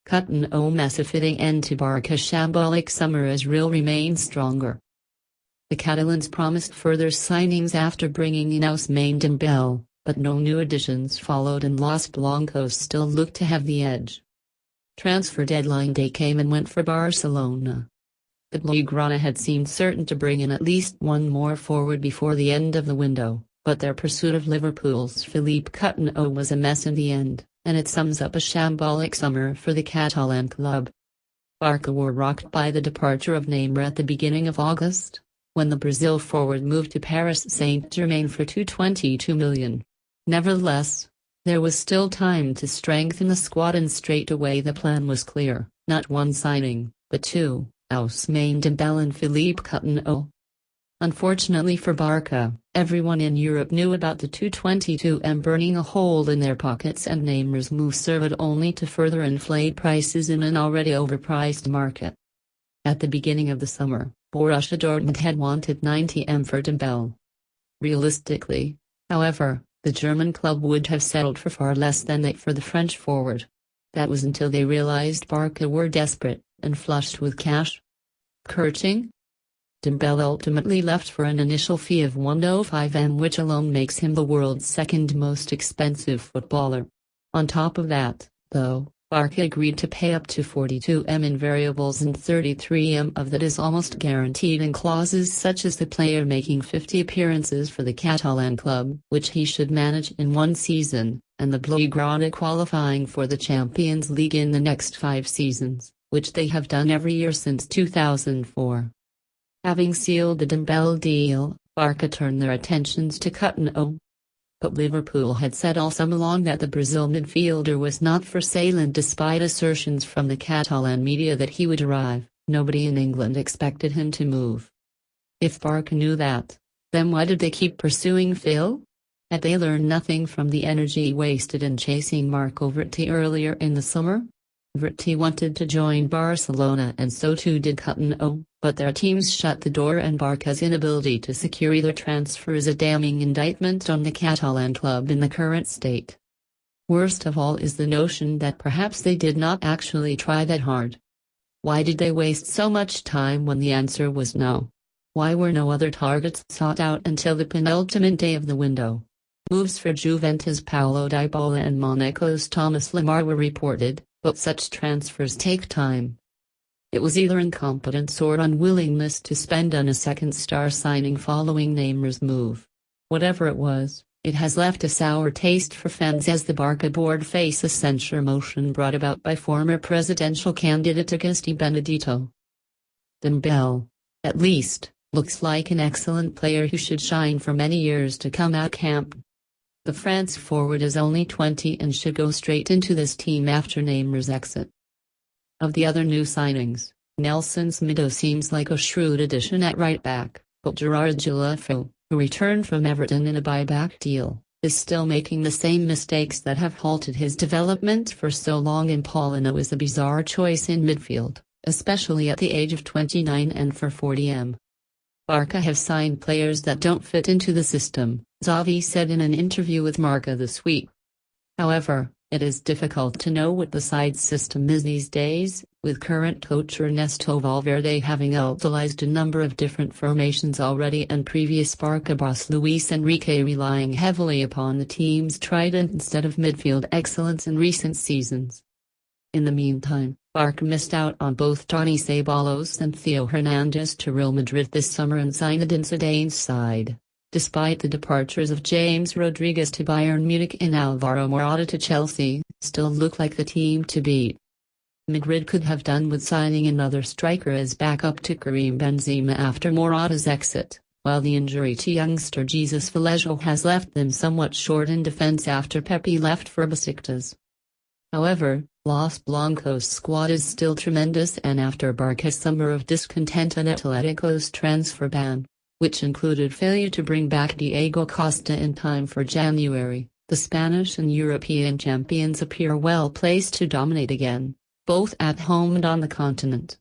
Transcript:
Coutinho mess a fitting end to Barca's shambolic summer as Real remains stronger. The Catalans promised further signings after bringing in Ousmane Dembele, but no new additions followed and Los Blancos still looked to have the edge. Transfer deadline day came and went for Barcelona. The Blaugrana had seemed certain to bring in at least one more forward before the end of the window, but their pursuit of Liverpool's Philippe Coutinho was a mess in the end, and it sums up a shambolic summer for the Catalan club. Barca were rocked by the departure of Neymar at the beginning of August, when the Brazil forward moved to Paris Saint-Germain for $222 million. Nevertheless, there was still time to strengthen the squad and straight away the plan was clear, not one signing, but two, Ousmane Dembele and Philippe Coutinho. Unfortunately for Barca, everyone in Europe knew about the 222M burning a hole in their pockets and Neymar's move served only to further inflate prices in an already overpriced market. At the beginning of the summer, Borussia Dortmund had wanted 90M for Dembele. Realistically, however, the German club would have settled for far less than that for the French forward. That was until they realized Barca were desperate and flushed with cash. Coutinho? Dembele ultimately left for an initial fee of 105M, which alone makes him the world's second most expensive footballer. On top of that, though, Barca agreed to pay up to 42M in variables and 33M of that is almost guaranteed in clauses such as the player making 50 appearances for the Catalan club, which he should manage in one season, and the Blaugrana qualifying for the Champions League in the next 5 seasons, which they have done every year since 2004. Having sealed the Dembele deal, Barca turned their attentions to Coutinho. But Liverpool had said all summer long that the Brazil midfielder was not for sale, and despite assertions from the Catalan media that he would arrive, nobody in England expected him to move. If Barca knew that, then why did they keep pursuing Phil? Had they learned nothing from the energy wasted in chasing Marco Verratti earlier in the summer? Verratti wanted to join Barcelona and so too did Coutinho, but their teams shut the door, and Barca's inability to secure either transfer is a damning indictment on the Catalan club in the current state. Worst of all is the notion that perhaps they did not actually try that hard. Why did they waste so much time when the answer was no? Why were no other targets sought out until the penultimate day of the window? Moves for Juventus' Paulo Dybala and Monaco's Thomas Lemar were reported, but such transfers take time. It was either incompetence or unwillingness to spend on a second star signing following Neymar's move. Whatever it was, it has left a sour taste for fans as the Barca board face a censure motion brought about by former presidential candidate Augusto Benedetto. Dembele, at least, looks like an excellent player who should shine for many years to come out camp. The France forward is only 20 and should go straight into this team after Neymar's exit. Of the other new signings, Nelson Semedo seems like a shrewd addition at right back, but Gerard Deulofeu, who returned from Everton in a buyback deal, is still making the same mistakes that have halted his development for so long, and Paulino is a bizarre choice in midfield, especially at the age of 29 and for 40M. Barca have signed players that don't fit into the system, Xavi said in an interview with Marca this week. However, it is difficult to know what the side's system is these days, with current coach Ernesto Valverde having utilized a number of different formations already and previous Barca boss Luis Enrique relying heavily upon the team's trident instead of midfield excellence in recent seasons. In the meantime, Barca missed out on both Dani Ceballos and Theo Hernandez to Real Madrid this summer and Zinedine Zidane's side. Despite the departures of James Rodriguez to Bayern Munich and Alvaro Morata to Chelsea, still look like the team to beat. Madrid could have done with signing another striker as backup to Karim Benzema after Morata's exit, while the injury to youngster Jesus Vallejo has left them somewhat short in defense after Pepe left for Besiktas. However, Los Blancos' squad is still tremendous, and after Barca's summer of discontent and Atletico's transfer ban, which included failure to bring back Diego Costa in time for January, the Spanish and European champions appear well placed to dominate again, both at home and on the continent.